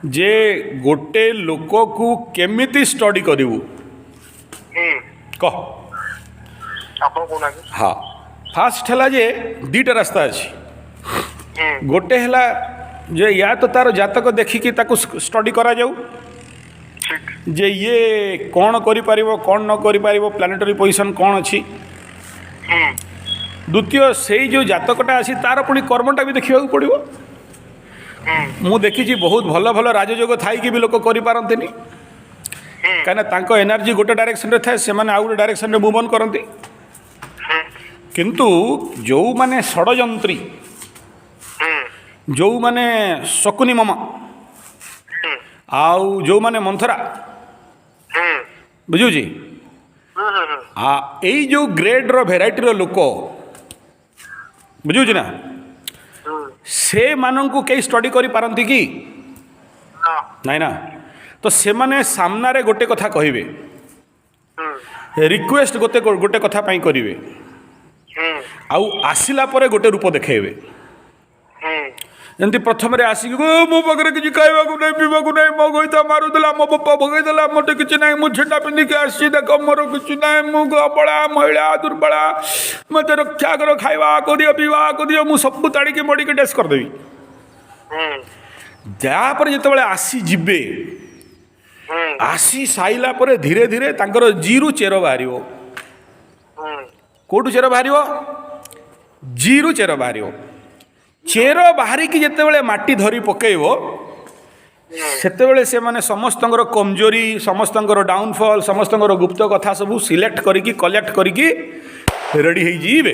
जे गोटे लोक को केमिति स्टडी करू कह हाँ फास्ट है जे दीटा रास्ता अच्छी गोटे है जे या तो तार जातक देखिकी स्टडी करा जाऊ जे ये कौन करि पारिबो कौन न करि पारिबो प्लानेटरी पोजिशन कौन अच्छी द्वितीय से जो जातकटा आसी तार पुणी कर्मटा भी देखा पड़ो मु देखी बहुत भल भल राजयोग थी भी लोक करें कहीं एनर्जी गोटे डायरेक्शन रे थाए से आउ गोटे डायरेक्शन रे मूव ऑन करती किंतु जो माने षडयंत्री जो माने शकुनी मामा आउ जो माने मंथरा बुझुची यही जो ग्रेड रो भेराइटी रो लोक बुझुची ना से मानू कई स्टडी करी पारंती कि नाई ना तो से माने सामना रे गोटे कथा कहिबे रिक्वेस्ट गोटे गोटे कथा पाई करिवे आउ आसिला परे गोटे रूप देखेबे जमी प्रथम आसिक मो पाखे किसी खावा नहीं पीवा नहीं मो गईता मारुला मो बापा भगईदेला मत कि ना मुझे छेटा पिंधिक आसी देख मोर कि ना मुझे अबला महिला दुर्बला मत रक्षा कर खावा को दियो पीवा को दियो मु सब ताड़ी मड़ी के टेस्ट करदेवी जहाँपर जो आसी जीवे आसी साइला परे धीरे धीरे तांकर जीरु चेर बाहर कौटू चेर बाहर जीरु चेर बाहर चेर बाहरिकी जिते माटी धरी पकेब से माने समस्त कमजोरी समस्त डाउनफॉल समस्त गुप्त कथा सब सिलेक्ट करिकी कलेक्ट करिकी रेडी हो जीवे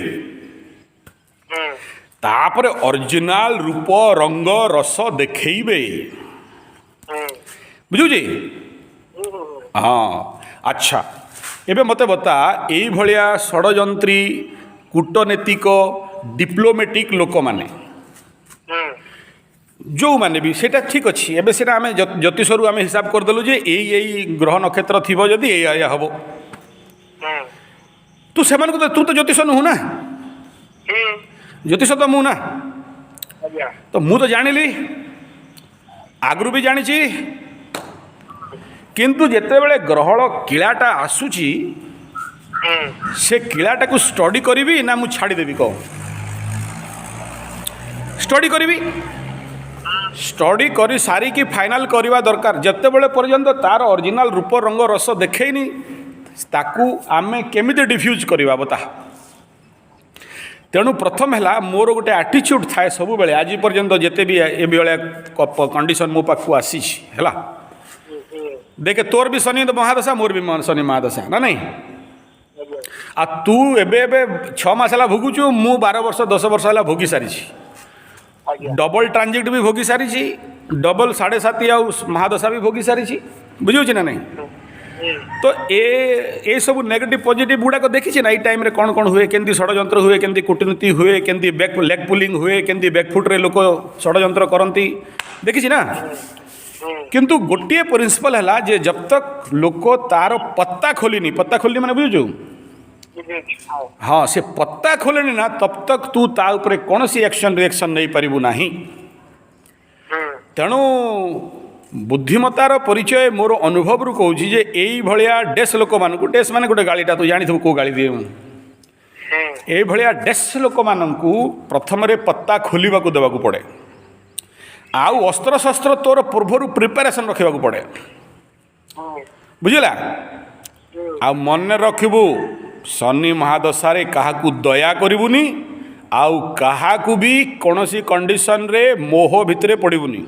तापर ओरिजिनल रूप रंग रस देखेबे बुझुची हाँ अच्छा एबे मते बता एई भलिया षडयंत्री कूटनीतिक डिप्लोमेटिक लोक माने जो माने भी सेटा ठीक अच्छी एबे सेटा आमे ज्योतिषरू आमे हिसाब करदेलु जे यही ग्रह नक्षत्र थिबो जदि एया हबो तू से तू तो ज्योतिष नुह ना ज्योतिष तो मु ना तो मु तो जानिली आगरू भी जानी किंतु जेतेबेले ग्रहण किलाटा आसुची से किलाटा को स्टडी करी ना मु छाड़ीदेवी कह स्टडी करी स्टडी कर सारिकी फाइनाल करवा दरकार जितेबले पर्यंत तार ओरिजिनल रूप रंग रस देखनी ताकू आमे केमिति डिफ्यूज करवा बता तेणु प्रथम है मोर गोटे आटीट्यूड थाए सब बेले आज पर्यंत जिते भी ये कंडीशन मो पाखु आसी है देखे तोर भी शनि महादशा मोर भी शनि महादशा ना नहीं आ तू एबे 6 मास है भोगुचु मु 12 वर्ष 10 वर्ष है भोगी सारी डबल ट्रांजिट भी भोगी सारी डबल 7.5 आउ महादशा भी भोगी सारी बुझे ना नहीं तो ए सब नेगेटिव पॉजिटिव गुड़ाक देखी ना ये टाइम कौन कौन हुए केमती षडयंत्र हुए केमती कूटनीति हुए केमती बैक लेग पुलिंग हुए केमती बैकफुट रे लोक षडयंत्र करती देखी ना किंतु गोटे प्रिंसिपल है जे जब तक लोक तार पत्ता खोलिनी माने बुझु हाँ से पत्ता खोलेनी ना तब तक तू ता उपरे कौन सी एक्शन रिएक्शन नहीं पारिबु नाही तेणु बुद्धिमतार परिचय मोर अनुभव रू कहूँ जे यही भाया डेस लोक मान डेस माने गोटे गाड़ीटा तू जानी कौ गाड़ी दिए ये भाया डेस लोक मानू प्रथम पत्ता खोलने को देवाक पड़े आउ अस्त्र शस्त्र तोर पूर्वर प्रिपेरेसन रखा पड़े बुझला आ मन रखबू शनि महादशा काहाकू दया करिबुनी आउ काहाकू भी कौनसी कंडीशन रे मोह भितरे पड़बुनी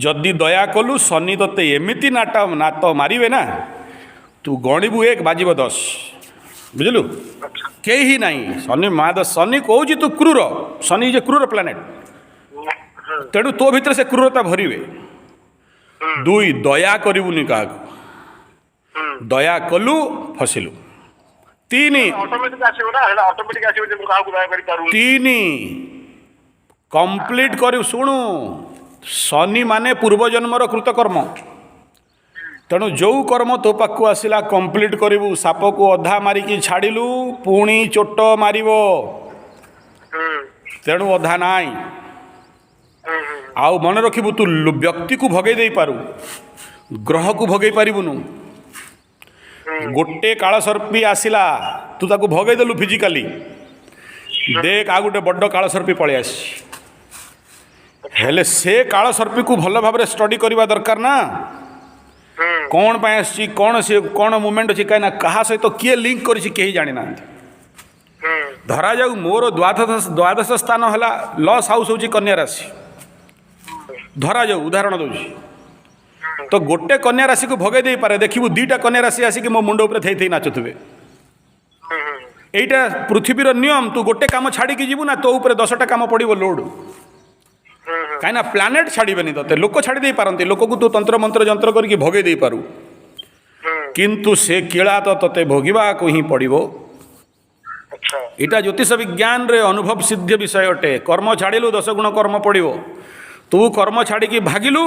जदि दया कलु शनि तते एमिति नात मारे ना तू गणिबू 1 बाजिब 10 बुझलु कहीं ना शनि महादशा शनि कहूँ तू क्रूर शनि जे क्रूर प्लानेट तेणु तो भितर से क्रूरता भरिवे 2 दया करिबुनी काहाकू दया कलु फसिलु 3 कंप्लीट कर शुणु शनि माने पूर्वजन्मर कृतकर्म तेणु जो कर्म तो पाखु आसला कंप्लीट करू साप को अधा मारिकी छाड़िलु पुणी चोट मारिबो तेणु अधा नाई आउ मन रखिबु तू व्यक्ति को भगै दे पारू ग्रह को भगै पारिबुनु गोटे काल सर्पी आसिला तू ताको भगै देलु फिजिकली देख आ गोटे बड़ काल सर्पी पळै आसी हेले से काल सर्पी को भल भाव स्टडी करवा दरकार ना कौन पाए आसी कौन से कौन मूवमेंट अच्छी कहीं क्या सहित किए लिंक करी जानी ना धरा जाऊ मोर द्वादश स्थान है लॉस हाउस हूँ कन्या राशि धरा जाऊ उदाहरण दूसरी तो गोटे कन्या राशि को भगे दे पारे देखिबू दीटा कन्या राशि आसिक मो मुंड उपर थई थई नाचुथबे एटा पृथ्वीर नियम तू गोटे काम छाड़ी जीवु ना तो ऊपर 10टा काम पड़ो लोड कहीं प्लानेट छाड़बेनि ते लोक छाड़ी दे पारती लोक को तू तंत्र मंत्र जंत्र करके भगे दे पारू किंतु से किला तो तते भोगिबा को ही पड़ो इटा ज्योतिष विज्ञान रे अनुभव सिद्ध विषय अटे कर्म छाड़िलु 10 गुण कर्म पड़ो तू कर्म छाड़ी भागिलु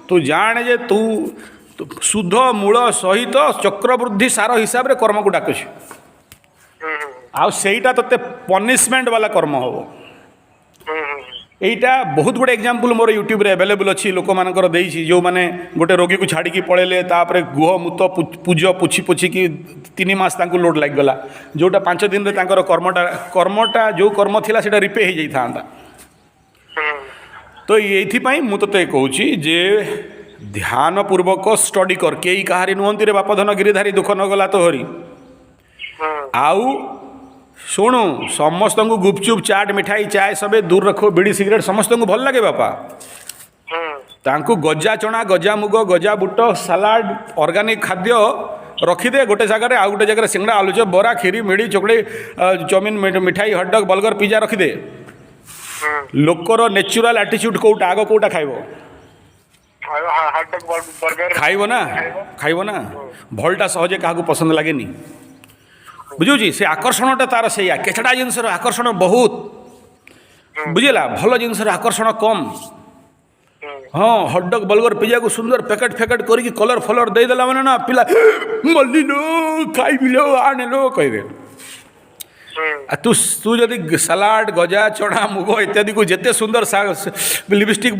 तू जाने जे तू शुद्ध मूल सहित चक्रवृद्धि सार हिसाब रे कर्म को डाकुछ आईटा ते पनिशमेंट वाला कर्म हम यहीटा बहुत गुड़े एग्जाम्पल मोर यूट्यूब रे अवेलेबल अच्छी लोक मानकर देइछि जो माने गोटे रोगी को छाड़ी पड़ेले तापर गुह मूत पूज पुछी पुछी कि 3 मास तांको लोड लग गला जोटा 5 दिन रे तांकर कर्मटा जो कर्म थिला सेटा रिपे हो जाई थांता तो ये मु तो कहूँ जे ध्यान पूर्वक स्टडी कर कई कहारी नुहति रे बाप धन गिरिधारी दुख न गला तो हरी आउ शुणु समस्त को गुपचुप चाट मिठाई चाय सबे दूर रखो बीड़ी सिगरेट समस्त को भल लगे बापा तांको गजा चना गजा मुग गजा बुट सलाड ऑर्गेनिक खाद्य रखीदे गोटे जगह आउ गोटे जगह सिंगड़ा आलुचप बरा खीरी मिड़ी चोकड़ी चाउमिन मिठाई हटडग बर्गर पिज्जा रखीदे लोकर नेचुरल एटीट्यूड कोटा आग कोटा खाइब ना भलटा सहजे क्या पसंद लगे नी बुझुची से आकर्षणटा तार से केचड़ा जिनस आकर्षण बहुत बुझेगा भल जिनस आकर्षण कम हाँ हटडग बर्गर पिज्जा को सुंदर पैकेट फेकेट करके कलर फलर देदेला मैंने ना पिला मल्ली लो खाइबी लो आने लो कहे तू जदि सलाड गजा चढ़ा मुग इत्यादि को जिते सुंदर लिपस्टिक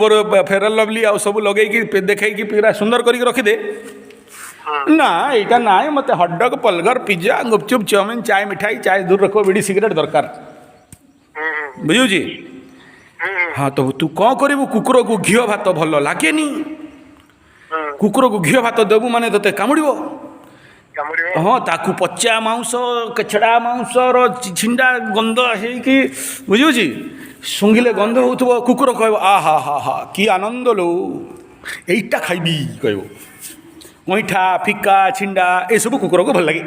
फेयर लवली आ सब लगे देखे पूरा सुंदर करके रखीदे ना यहाँ ना मत हटडग बर्गर पिज्जा गुपचुप चाउमिन चाय मिठाई चाय दूर रखो बीड़ी सिगरेट दरकार बुझुची हाँ तो तू कौन करू कुकुर को घी भात भल लगे कुकुर को घी भात देबू माने ते कामुड़ो हाँ ताकू पचा मांस केचड़ा मांसर छिंडा गंध है बुझुची शुंघिले गंध हो कुकुर कह आ हा हा हा कि आनंद लो यहीटा खाइबी कह गईठा फिका छिंडा ये सब कुकुर को भल लगे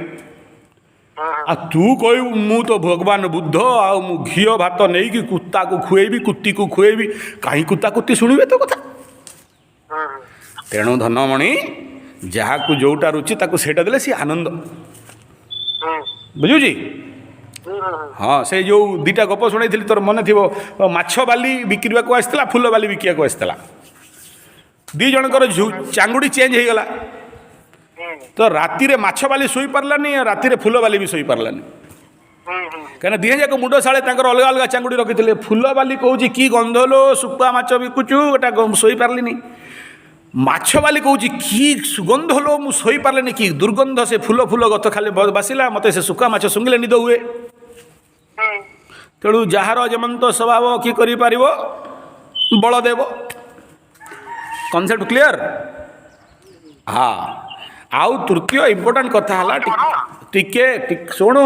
आ तू कह मु तो भगवान बुद्ध आउ घी भात नहीं कि कुत्ता को खुएबी कुत्ती को खुएबी कहीं कुत्ता कुत्ती शुणवे तो कथा तेणु धनमणि जहाँ को जोटा रुचि ताको सेटा देले सी आनंद बुझुची हाँ से जो दीटा गप शुणी तोर मन थी माछ बाली बिक्री को आसला फूल बाली बिकिया को आसला दी जनकर चांगुड़ी चेंज हो गला तो राति रे माछ बाली सोई पार्लानी राति रे फूल बाली भी सोई पार्लानी कहीं दिहे जाक मुंड साले अलग अलग चांगुड़ी रखी फूल बाली कहूँ कि गंध लो सुखा माछ बिकुचु एटा सोई पार्लिनी माछ बाली कहूँ कि सुगंध लो मु सोई पार्लेनी कि दुर्गंध से फूल फूल गत खाली बासिला मत से सुखा माछ शुंघिले निद हुए तेणु जार जमंत स्वभाव कि कर बलदेव कनसेप्ट क्लियर हाँ आउ तृतीय इम्पोर्टाट कथा है टिके शुणु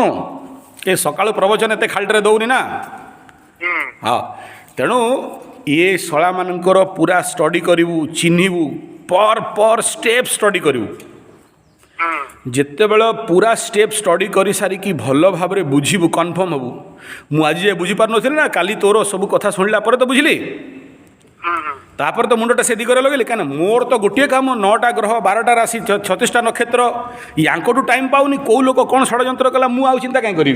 ये सकाल प्रवचन एत खालिटे दौनी ना हाँ तेणु ये शला मानकर पूरा स्टडी करू चिन्हबू पर स्टेप स्टडी करू जिते बेल पूरा स्टेप स्टडी कर सारिकी भल भाव में बुझीबू कन्फर्म हबू मुझे बुझी पार नी ना काली तोर सब कथा शुणला तो बुझिली तापर तो मुंडटा से दिगरे लगे क्या मोर तो गोटे काम 9टा ग्रह 12टा राशि 36टा नक्षत्र यांकटू टाइम पाऊनी कौ लोक कौन षड्यंत्र कला मु आउ चिंता कहीं करी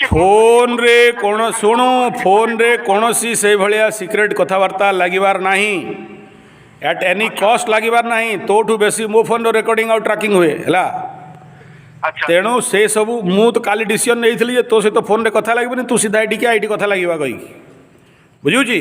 फोन रे कौन शुणु फोन रे कौन से भाया सिक्रेट कथबार्ता लगिबार नहीं एट एनी कॉस्ट लगिबार नहीं तोठू बेसी मो फोन रिकॉर्डिंग आउ ट्रैकिंग हुए है अच्छा तेणु से सबू मु तो काली डिसीजन नहीं थी जे तो सहित फोन रे कथा लगे तू सीधा एटिके आईटी कथा लगे कही बुझुची